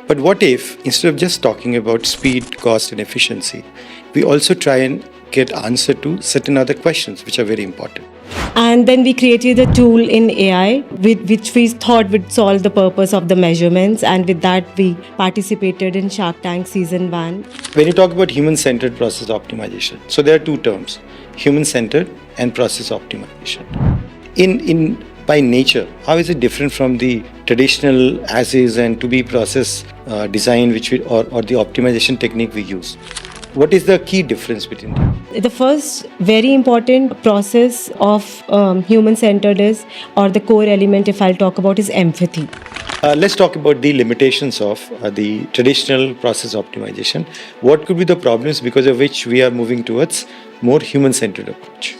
But what if, instead of just talking about speed, cost, and efficiency, we also try and get answer to certain other questions which are very important? And then we created a tool in AI which we thought would solve the purpose of the measurements. And with that, we participated in Shark Tank Season 1. When you talk about human-centered process optimization, so there are two terms: human-centered and process optimization. In by nature, how is it different from the traditional as-is and to-be process design, or the optimization technique we use? What is the key difference between them? The first very important process of human-centered is, or the core element if I'll talk about, is empathy. Let's talk about the limitations of the traditional process optimization. What could be the problems because of which we are moving towards more human-centered approach?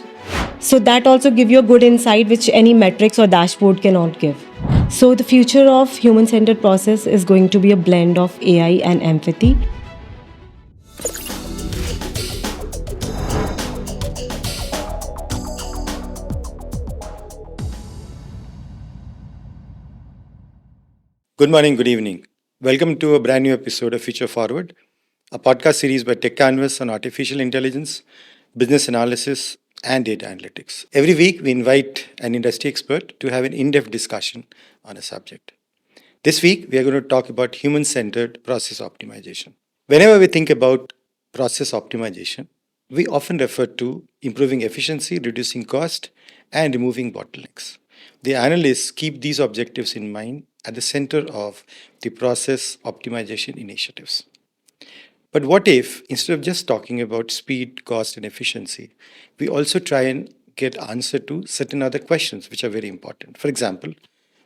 So that also give you a good insight which any metrics or dashboard cannot give. So the future of human-centered process is going to be a blend of AI and empathy. Good morning, good evening. Welcome to a brand new episode of Future Forward, a podcast series by Techcanvass on artificial intelligence, business analysis, and data analytics. Every week, we invite an industry expert to have an in-depth discussion on a subject. This week, we are going to talk about human-centered process optimization. Whenever we think about process optimization, we often refer to improving efficiency, reducing cost, and removing bottlenecks. The analysts keep these objectives in mind at the center of the process optimization initiatives. But what if, instead of just talking about speed, cost, and efficiency, we also try and get answer to certain other questions which are very important? For example,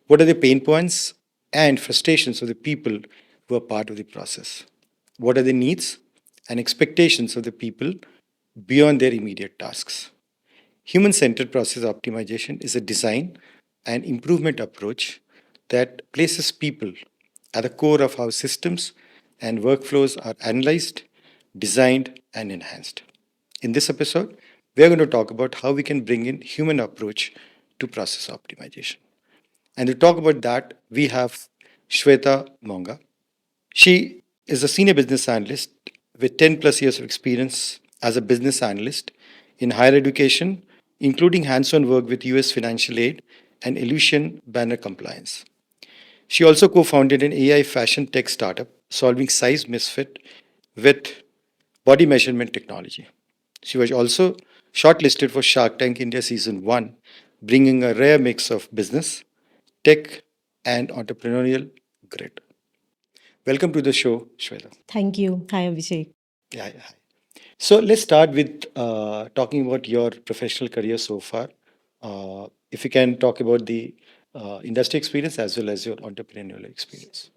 what are the pain points and frustrations of the people who are part of the process? What are the needs and expectations of the people beyond their immediate tasks? Human-centered process optimization is a design and improvement approach that places people at the core of how systems and workflows are analyzed, designed, and enhanced. In this episode, we are going to talk about how we can bring in human approach to process optimization. And to talk about that, we have Shaveta Monga. She is a senior business analyst with 10 plus years of experience as a business analyst in higher education, including hands on work with US financial aid and Illusion banner compliance. She also co founded an AI fashion tech startup solving size misfit with body measurement technology. She was also shortlisted for Shark Tank India Season 1, bringing a rare mix of business, tech, and entrepreneurial grit. Welcome to the show, Shweta. Thank you. Hi, Abhishek. Yeah, hi. So let's start with talking about your professional career so far. If you can talk about the industry experience as well as your entrepreneurial experience.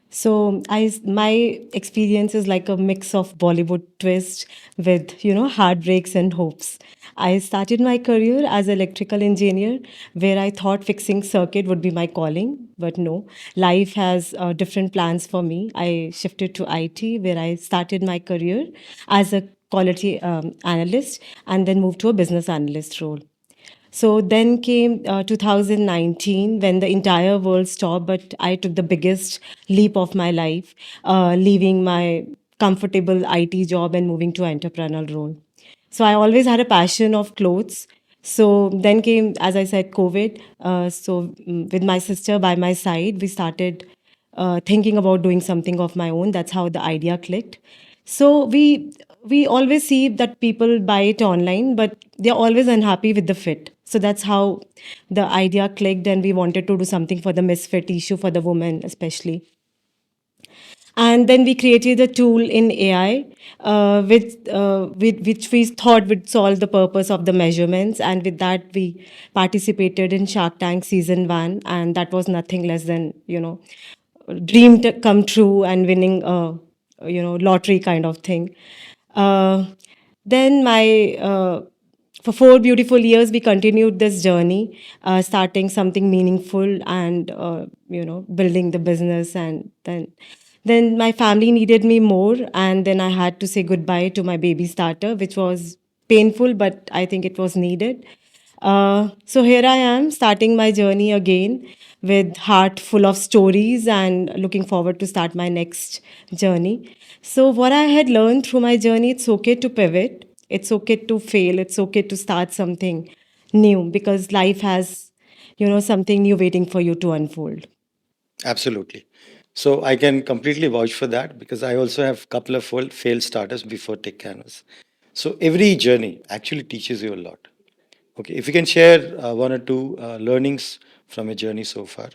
So my experience is like a mix of Bollywood twist with heartbreaks and hopes. I started my career as an electrical engineer, where I thought fixing circuit would be my calling, but no, life has different plans for me. I shifted to IT, where I started my career as a quality analyst, and then moved to a business analyst role. So then came 2019 when the entire world stopped, but I took the biggest leap of my life, leaving my comfortable IT job and moving to entrepreneurial role. So I always had a passion of clothes. So then came, as I said, COVID. With my sister by my side, we started thinking about doing something of my own. That's how the idea clicked. So we always see that people buy it online, but they're always unhappy with the fit. So that's how the idea clicked, and we wanted to do something for the misfit issue for the women, especially. And then we created a tool in AI, with which we thought would solve the purpose of the measurements. And with that, we participated in Shark Tank Season 1, and that was nothing less than dream to come true and winning a lottery kind of thing. Uh, then my For 4 beautiful years we continued this journey, starting something meaningful and building the business. And then my family needed me more, and then I had to say goodbye to my baby starter, which was painful, but I think it was needed. So here I am starting my journey again, with heart full of stories and looking forward to start my next journey. So what I had learned through my journey, it's okay to pivot, it's okay to fail, it's okay to start something new because life has, something new waiting for you to unfold. Absolutely. So I can completely vouch for that because I also have a couple of failed startups before Tech Canvas. So every journey actually teaches you a lot. Okay, if you can share one or two learnings from your journey so far.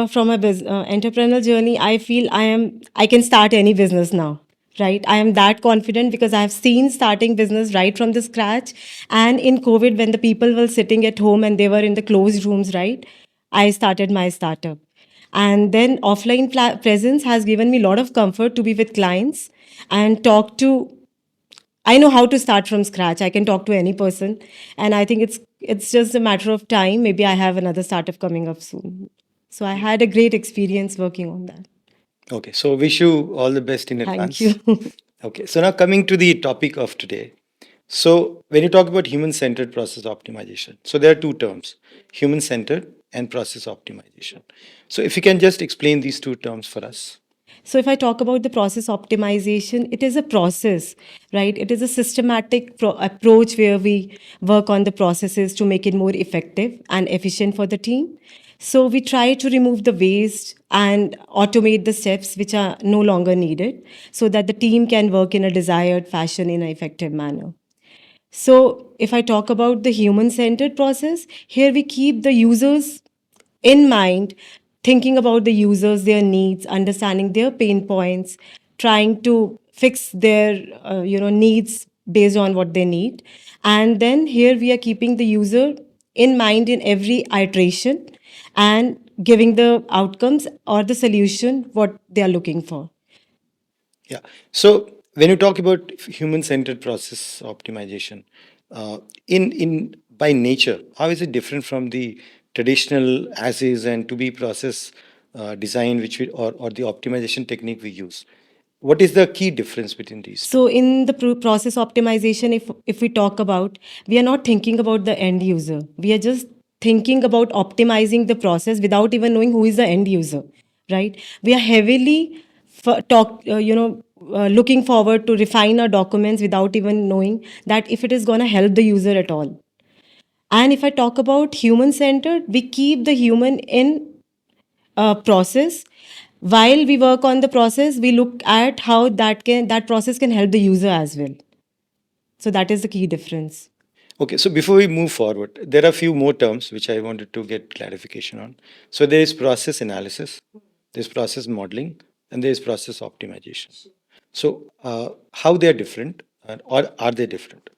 From a entrepreneurial journey, I feel I can start any business now, right? I am that confident because I have seen starting business right from the scratch. And in COVID, when the people were sitting at home and they were in the closed rooms, right? I started my startup. And then offline presence has given me a lot of comfort to be with clients and talk to. I know how to start from scratch. I can talk to any person, and I think it's just a matter of time. Maybe I have another startup coming up soon. So I had a great experience working on that. Okay, so wish you all the best in Thank advance. you. Okay, so now coming to the topic of today. So when you talk about human-centered process optimization, so there are two terms, human-centered and process optimization. So if you can just explain these two terms for us. So, if I talk about the process optimization, it is a process, right? It is a systematic approach where we work on the processes to make it more effective and efficient for the team. So, we try to remove the waste and automate the steps which are no longer needed so that the team can work in a desired fashion in an effective manner. So, if I talk about the human centered process, here we keep the users in mind, thinking about the users, their needs, understanding their pain points, trying to fix their needs based on what they need. And then here we are keeping the user in mind in every iteration and giving the outcomes or the solution what they are looking for. Yeah. So when you talk about human-centered process optimization, in by nature, how is it different from the traditional as is and to be process design, which we or the optimization technique we use? What is the key difference between these two? So in the process optimization, if we talk about, we are not thinking about the end user. We are just thinking about optimizing the process without even knowing who is the end user, right? We are heavily looking forward to refine our documents without even knowing that if it is going to help the user at all. And if I talk about human centered, we keep the human in process. While we work on the process, we look at how that process can help the user as well. So that is the key difference. Okay, so before we move forward, there are a few more terms which I wanted to get clarification on. So there is process analysis, there's process modeling, and there is process optimization. So how they are different, or are they different?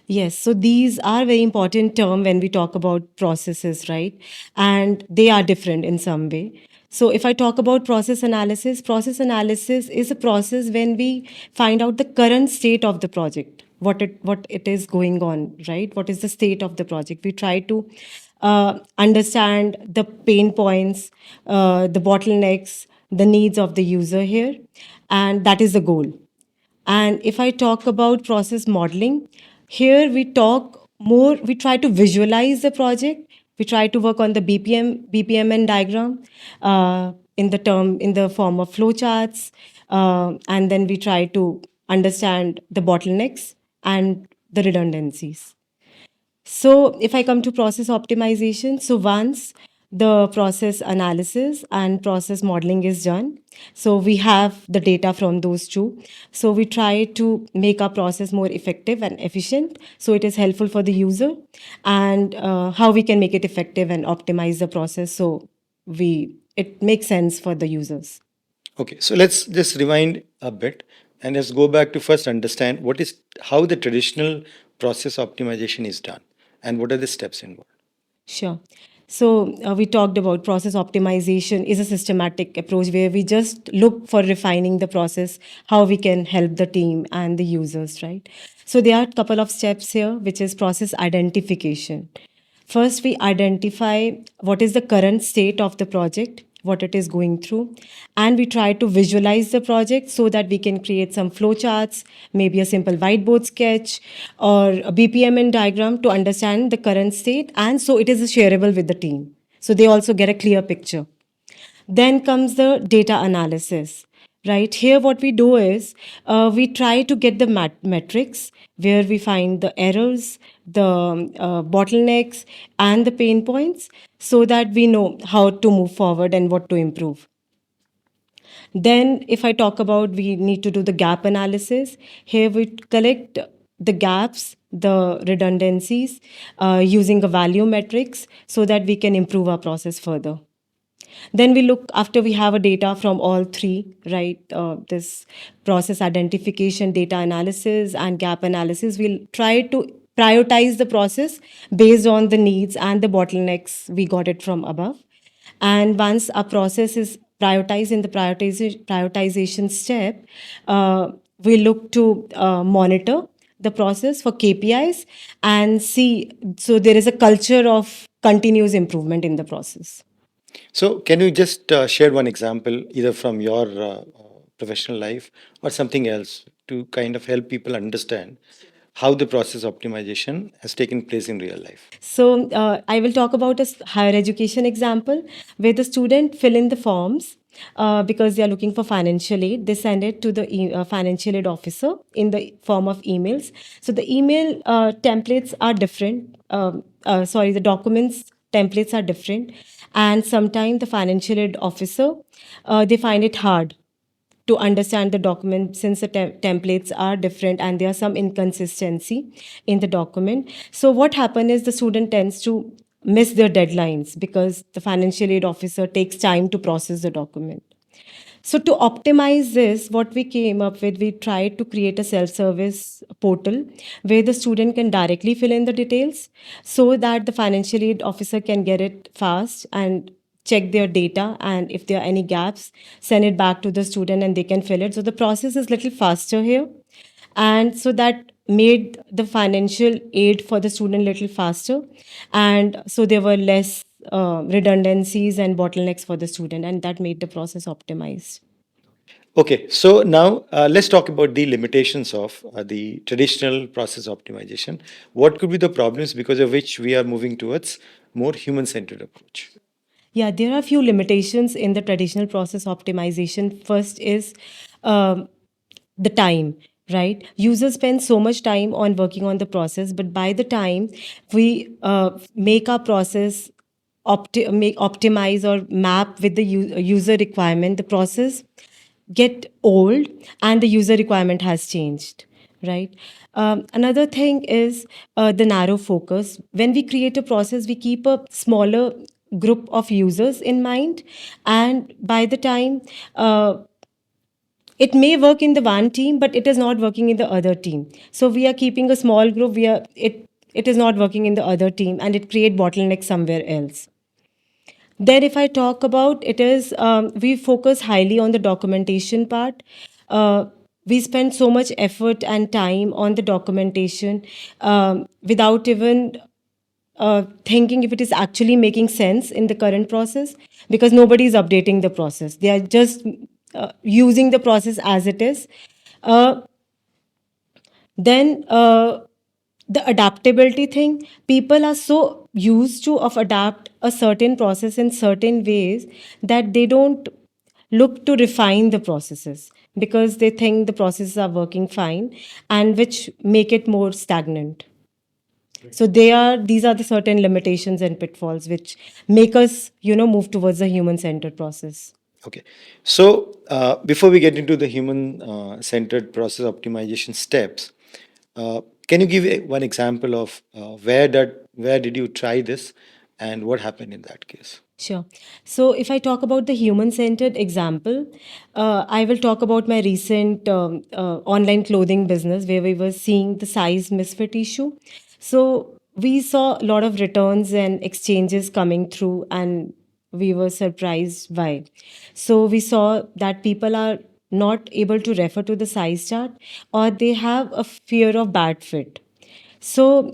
Yes, so these are very important term when we talk about processes, right? And they are different in some way. So if I talk about process analysis is a process when we find out the current state of the project, what it is going on, right? What is the state of the project? We try to understand the pain points, the bottlenecks, the needs of the user here, and that is the goal. And if I talk about process modeling, here we try to visualize the project. We try to work on the BPMN diagram in the form of flowcharts. And then we try to understand the bottlenecks and the redundancies. So, if I come to process optimization, so once the process analysis and process modeling is done, so we have the data from those two. So, we try to make our process more effective and efficient. So, it is helpful for the user and how we can make it effective and optimize the process so it makes sense for the users. Okay, so let's just rewind a bit and let's go back to first understand what is how the traditional process optimization is done and what are the steps involved. Sure. So we talked about process optimization is a systematic approach where we just look for refining the process, how we can help the team and the users, right? So there are a couple of steps here, which is process identification. First, we identify what is the current state of the project, what it is going through, and we try to visualize the project so that we can create some flowcharts, maybe a simple whiteboard sketch or a BPMN diagram to understand the current state, and so it is shareable with the team. So they also get a clear picture. Then comes the data analysis. Right here, what we do is we try to get the metrics where we find the errors, the bottlenecks, and the pain points so that we know how to move forward and what to improve. Then, if I talk about we need to do the gap analysis, here we collect the gaps, the redundancies using a value metrics so that we can improve our process further. Then we look after we have a data from all three, right? This process identification, data analysis, and gap analysis. We'll try to prioritize the process based on the needs and the bottlenecks we got it from above. And once a process is prioritized in the prioritization step, we look to monitor the process for KPIs and see so there is a culture of continuous improvement in the process. So, can you just share one example, either from your professional life or something else, to kind of help people understand how the process optimization has taken place in real life? So I will talk about a higher education example where the student fill in the forms because they are looking for financial aid. They send it to the financial aid officer in the form of emails. So the email templates are different. Sorry, the documents templates are different, and sometimes the financial aid officer they find it hard to understand the document since the templates are different and there are some inconsistency in the document. So what happens is the student tends to miss their deadlines because the financial aid officer takes time to process the document. So to optimize this, what we came up with, we tried to create a self-service portal where the student can directly fill in the details so that the financial aid officer can get it fast and check their data, and if there are any gaps, send it back to the student and they can fill it. So the process is little faster here. And so that made the financial aid for the student little faster. And so there were less redundancies and bottlenecks for the student, and that made the process optimized. Okay, so now let's talk about the limitations of the traditional process optimization. What could be the problems because of which we are moving towards more human-centered approach? Yeah, there are a few limitations in the traditional process optimization. First is um, the time, right? Users spend so much time on working on the process, but by the time we make our process make optimize or map with the user requirement, the process get old and the user requirement has changed, right? Another thing is the narrow focus. When we create a process, we keep a smaller group of users in mind, and by the time it may work in the one team but it is not working in the other team, so we are keeping a small group, we are it is not working in the other team and it create bottleneck somewhere else. Then, if I talk about it, is we focus highly on the documentation part. Uh, we spend so much effort and time on the documentation without even thinking if it is actually making sense in the current process, because nobody is updating the process. They are just using the process as it is. Uh, then the adaptability thing, people are so used to of adapt a certain process in certain ways that they don't look to refine the processes because they think the processes are working fine, and which make it more stagnant. So these are the certain limitations and pitfalls which make us move towards a human centered process. Okay, so before we get into the human-centered process optimization steps, can you give one example of where did you try this and what happened in that case? Sure. So, if I talk about the human centered example, I will talk about my recent online clothing business where we were seeing the size misfit issue. So, we saw a lot of returns and exchanges coming through, and we were surprised by. So, we saw that people are not able to refer to the size chart, or they have a fear of bad fit. So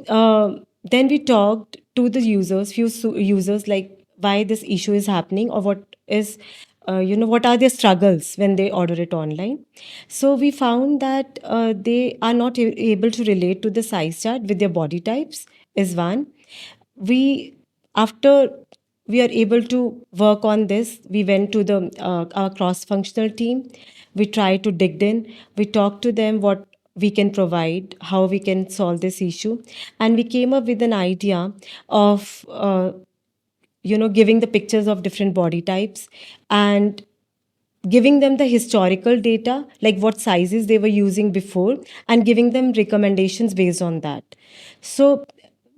then we talked to the users, users, like why this issue is happening or what is, what are their struggles when they order it online. So we found that they are not able to relate to the size chart with their body types is one. We after we are able to work on this, we went to the our cross-functional team. We tried to dig in. We talked to them what we can provide, how we can solve this issue, and we came up with an idea of giving the pictures of different body types and giving them the historical data, like what sizes they were using before, and giving them recommendations based on that. So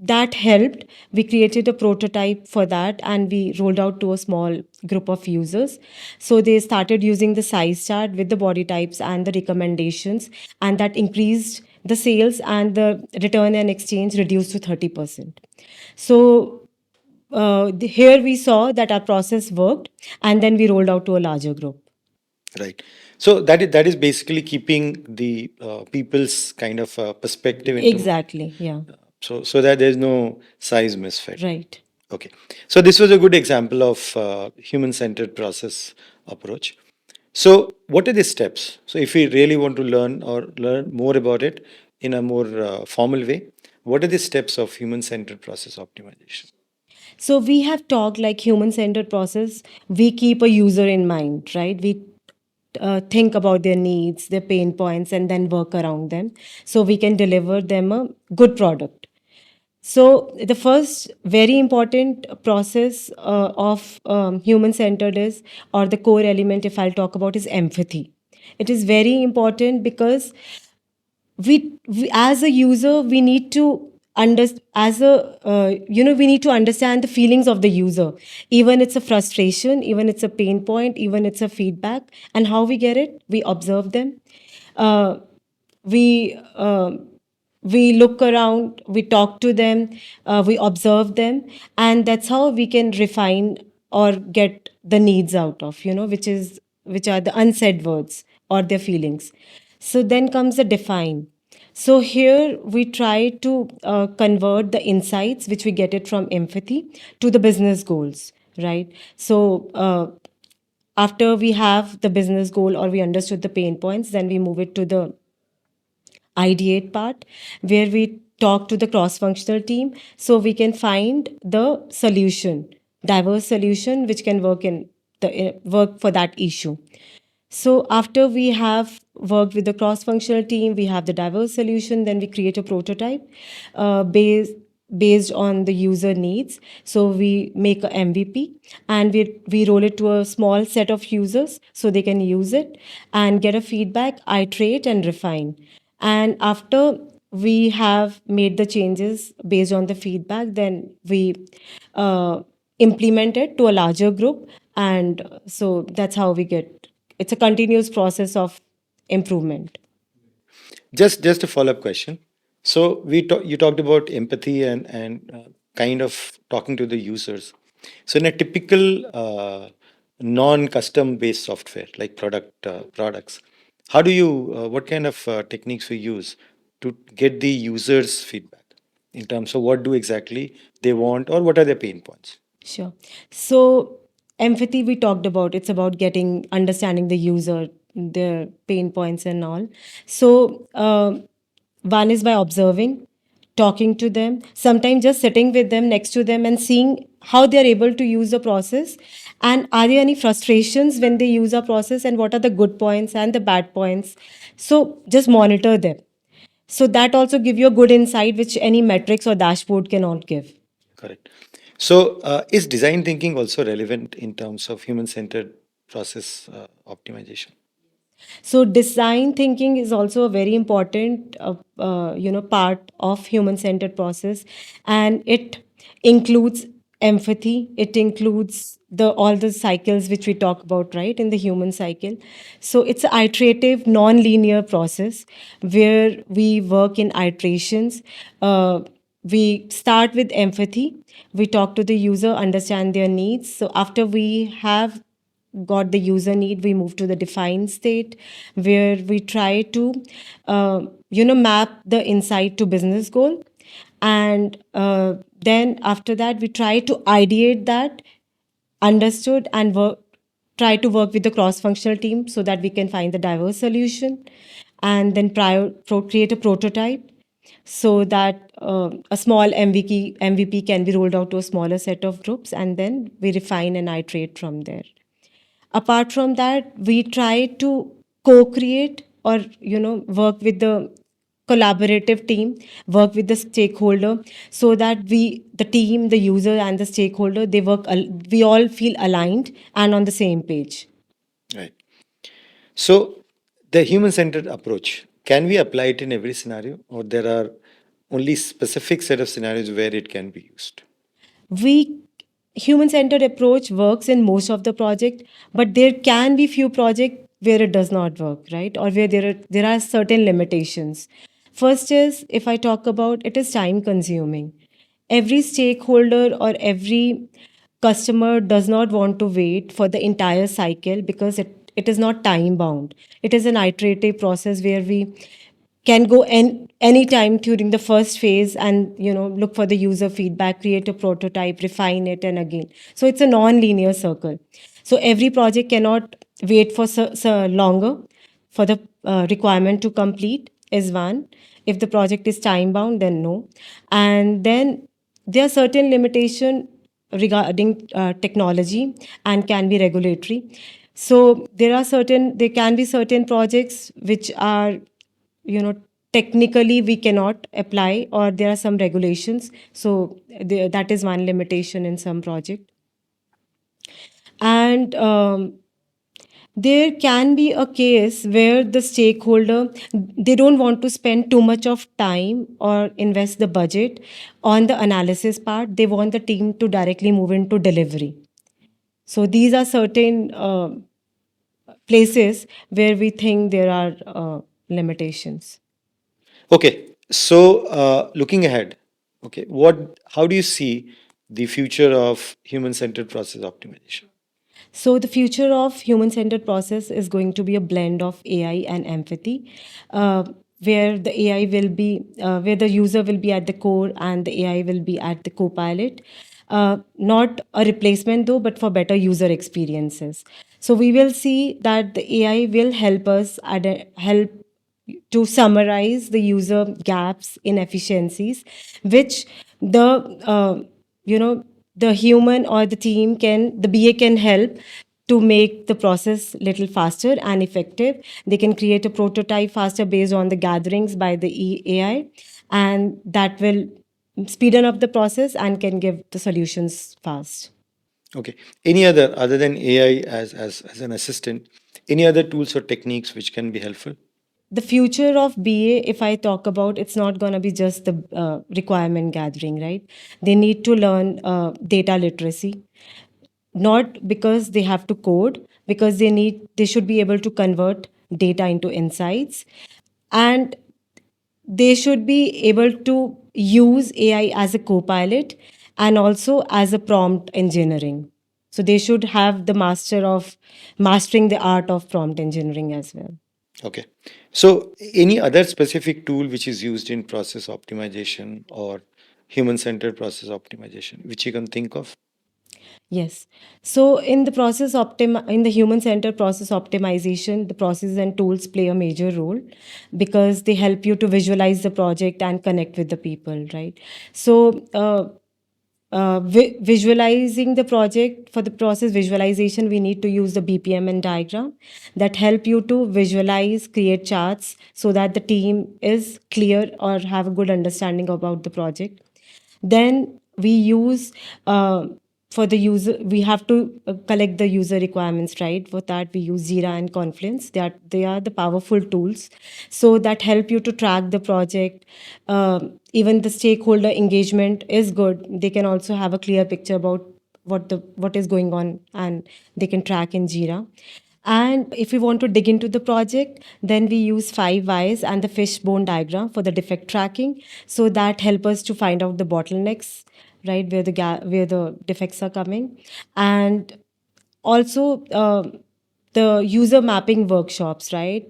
that helped. We created a prototype for that and we rolled out to a small group of users. So they started using the size chart with the body types and the recommendations, and that increased the sales, and the return and exchange reduced to 30%. So here we saw that our process worked, and then we rolled out to a larger group. Right. So that is basically keeping the people's kind of perspective into mind. Exactly. Yeah. So that there's no size misfit. Right. Okay. So this was a good example of human-centered process approach. So what are the steps? So if we really want to learn more about it in a more formal way, what are the steps of human-centered process optimization? So we have talked like human centered process. We keep a user in mind, right? We think about their needs, their pain points, and then work around them so we can deliver them a good product. So the first very important process of human centered is, or the core element, if I'll talk about, is empathy. It is very important because we as a user we need to we need to understand the feelings of the user, even it's a frustration, even it's a pain point, even it's a feedback. And how we get it? We observe them. uh, we we look around, we talk to them, we observe them, and that's how we can refine or get the needs out of, which are the unsaid words or their feelings. So then comes the define. So here we try to convert the insights which we get it from empathy to the business goals, right? So after we have the business goal or we understood the pain points, then we move it to the ideate part, where we talk to the cross functional team so we can find the solution, diverse solution which can work for that issue. So after we have worked with the cross-functional team, we have the diverse solution, then we create a prototype based on the user needs. So we make a MVP and we roll it to a small set of users so they can use it and get a feedback, iterate and refine. And after we have made the changes based on the feedback, then we implement it to a larger group. And so that's how we get, it's a continuous process of improvement. Just a follow-up question. So you talked about empathy and kind of talking to the users. So in a typical non-custom based software like products, how do you what kind of techniques we use to get the users' feedback in terms of what do exactly they want or what are their pain points? Sure. So empathy we talked about, it's about getting understanding the user, their pain points and all. So one is by observing, talking to them, sometimes just sitting with them, next to them, and seeing how they are able to use the process, and are there any frustrations when they use a process, and what are the good points and the bad points. So just monitor them. So that also give you a good insight which any metrics or dashboard cannot give. Correct. So is design thinking also relevant in terms of human-centered process optimization? So design thinking is also a very important part of human centered process, and it includes empathy. It includes the all the cycles which we talk about, right, in the human cycle. So it's an iterative non-linear process where we work in iterations. We start with empathy, we talk to the user, understand their needs. So after we have got the user need, we move to the define state, where we try to map the insight to business goal. And then after that we try to ideate that, understood, and try to work with the cross functional team so that we can find the diverse solution. And then create a prototype. so that a small MVP can be rolled out to a smaller set of groups, and then we refine and iterate from there. Apart from that, we try to co-create or work with the collaborative team, work with the stakeholder, so that the team, the user, and the stakeholder, we all feel aligned and on the same page. Right. So, the human centered approach, can we apply it in every scenario, or there are only specific set of scenarios where it can be used? We Human centered approach works in most of the project, but there can be few projects where it does not work, right, or where there are certain limitations. First is, if I talk about, it is time consuming. Every stakeholder or every customer does not want to wait for the entire cycle, because it is not time bound. It is an iterative process where we can go any time during the first phase and look for the user feedback, create a prototype, refine it, and again. So it's a non-linear circle. So every project cannot wait for so longer for the requirement to complete is one. If the project is time bound, then no. And then there are certain limitation regarding technology and can be regulatory. So there can be certain projects which are, you know technically we cannot apply, or there are some regulations. So that is one limitation in some project. And there can be a case where the stakeholder, they don't want to spend too much of time or invest the budget on the analysis part. They want the team to directly move into delivery. So these are certain places where we think there are limitations. Okay, so looking ahead, okay, how do you see the future of human centered process optimization? So the future of human-centered process is going to be a blend of AI and empathy, where where the user will be at the core and the AI will be at the co-pilot. Not a replacement though, but for better user experiences. So we will see that the AI will help to summarize the user gaps, inefficiencies, which the you know the human or the BA can help to make the process little faster and effective. They can create a prototype faster based on the gatherings by the AI, and that will speeden up the process and can give the solutions fast. Okay, any other than AI as an assistant, any other tools or techniques which can be helpful? The future of BA, if I talk about, it's not going to be just the requirement gathering, right? They need to learn data literacy, not because they have to code, because they should be able to convert data into insights, and they should be able to use AI as a co-pilot and also as a prompt engineering. So they should have the mastering the art of prompt engineering as well. Okay, so any other specific tool which is used in process optimization or human centered process optimization which you can think of? Yes. So in the human centered process optimization, the processes and tools play a major role because they help you to visualize the project and connect with the people, right? So visualizing the project, for the process visualization, we need to use the BPM and diagram that help you to visualize, create charts so that the team is clear or have a good understanding about the project. Then we use for the user, we have to collect the user requirements, right? For that we use Jira and Confluence. They are the powerful tools so that help you to track the project. Even the stakeholder engagement is good. They can also have a clear picture about what is going on, and they can track in Jira. And if we want to dig into the project, then we use 5 whys and the fishbone diagram for the defect tracking. So that help us to find out the bottlenecks, right, where the defects are coming. And also the user mapping workshops, right,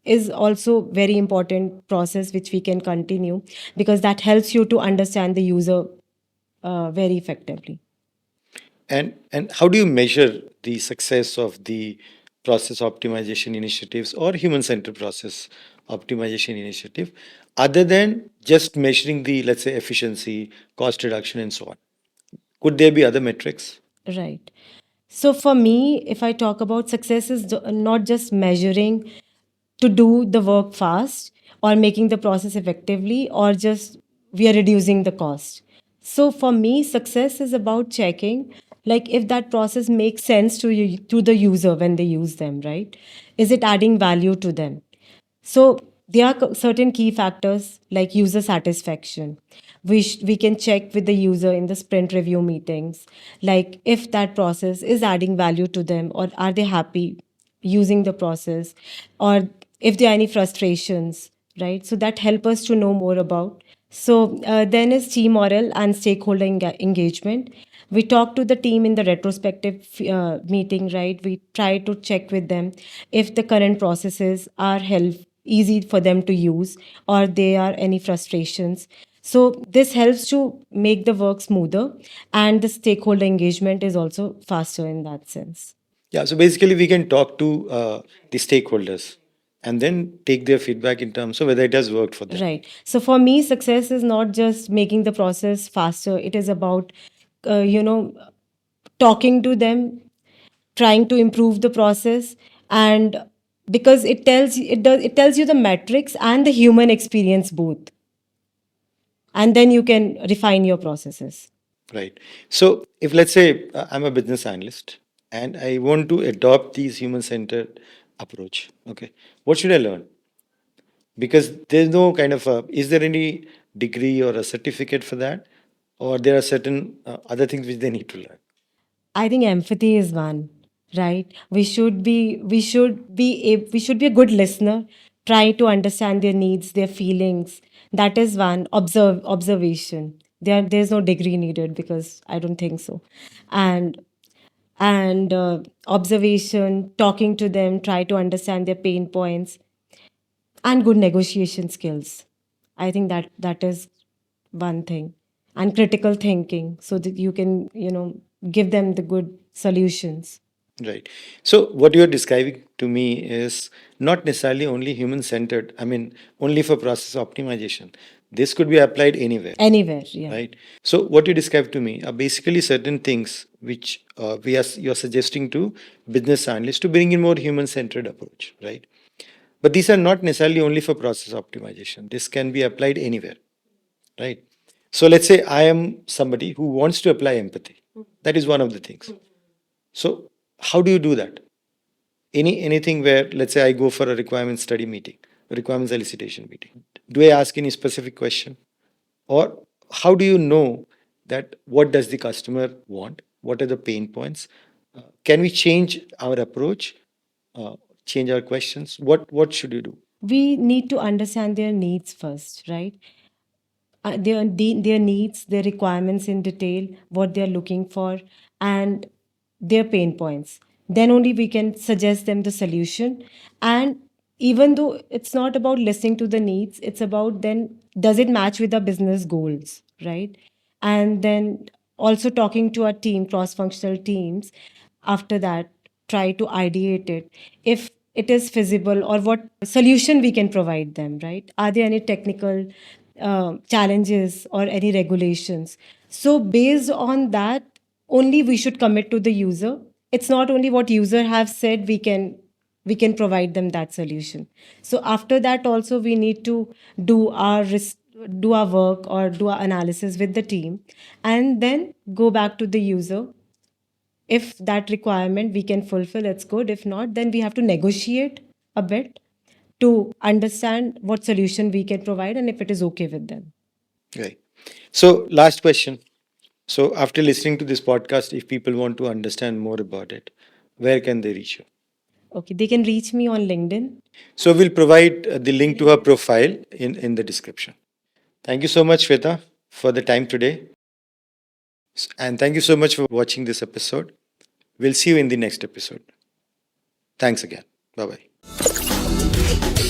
is also very important process which we can continue, because that helps you to understand the user very effectively. And how do you measure the success of the process optimization initiatives or human centered process optimization initiative? other than just measuring the, let's say, efficiency, cost reduction, and so on? Could there be other metrics? Right. So for me, if I talk about success, is not just measuring to do the work fast or making the process effectively or just we are reducing the cost. So for me, success is about checking like if that process makes sense to you to the user when they use them, right? Is it adding value to them? So there are certain key factors like user satisfaction. We can check with the user in the sprint review meetings, like if that process is adding value to them or are they happy using the process, or if there are any frustrations, right? So that help us to know more about. So then is team morale and stakeholder engagement. We talk to the team in the retrospective meeting, right? We try to check with them if the current processes are easy for them to use or there are any frustrations. So this helps to make the work smoother, and the stakeholder engagement is also faster in that sense. Yeah, so basically, we can talk to the stakeholders and then take their feedback in terms of whether it has worked for them. Right. So for me, success is not just making the process faster. It is about, you know, talking to them, trying to improve the process, and because it tells you the metrics and the human experience both, and then you can refine your processes. Right. So, if let's say I'm a business analyst and I want to adopt these human-centered approach, okay, what should I learn? Because there's no kind of is there any degree or a certificate for that, or there are certain other things which they need to learn? I think empathy is one, right? We should be a good listener, try to understand their needs, their feelings. That is one. Observation. There's no degree needed because I don't think so. And observation, talking to them, try to understand their pain points, and good negotiation skills. I think that is one thing, and critical thinking, so that you can give them the good solutions. Right. So what you're describing to me is not necessarily only human centered, I mean, only for process optimization. This could be applied anywhere, Anywhere, yeah. right? So what you described to me are basically certain things which you're suggesting to business analysts to bring in more human centered approach, right? But these are not necessarily only for process optimization. This can be applied anywhere, right? So let's say I am somebody who wants to apply empathy. That is one of the things. So how do you do that? Anything where, let's say, I go for a requirement study meeting, a requirements elicitation meeting. Do I ask any specific question, or how do you know that what does the customer want? What are the pain points? Can we change our approach? Change our questions? What should you do? We need to understand their needs first, right? Their needs, their requirements in detail, what they're looking for, and their pain points. Then only we can suggest them the solution. And even though it's not about listening to the needs, it's about then does it match with the business goals, right? And then also talking to our team, cross functional teams, after that try to ideate it if it is feasible or what solution we can provide them, right? Are there any technical challenges or any regulations? So based on that only we should commit to the user. It's not only what user have said we can provide them that solution. So after that also we need to do do our work or do our analysis with the team, and then go back to the user. If that requirement we can fulfill, it's good. If not, then we have to negotiate a bit to understand what solution we can provide and if it is okay with them. Right. So last question. So after listening to this podcast, if people want to understand more about it, where can they reach you? Okay, they can reach me on LinkedIn. So we'll provide the link to her profile in the description. Thank you so much, Shweta, for the time today. And thank you so much for watching this episode. We'll see you in the next episode. Thanks again. Bye bye.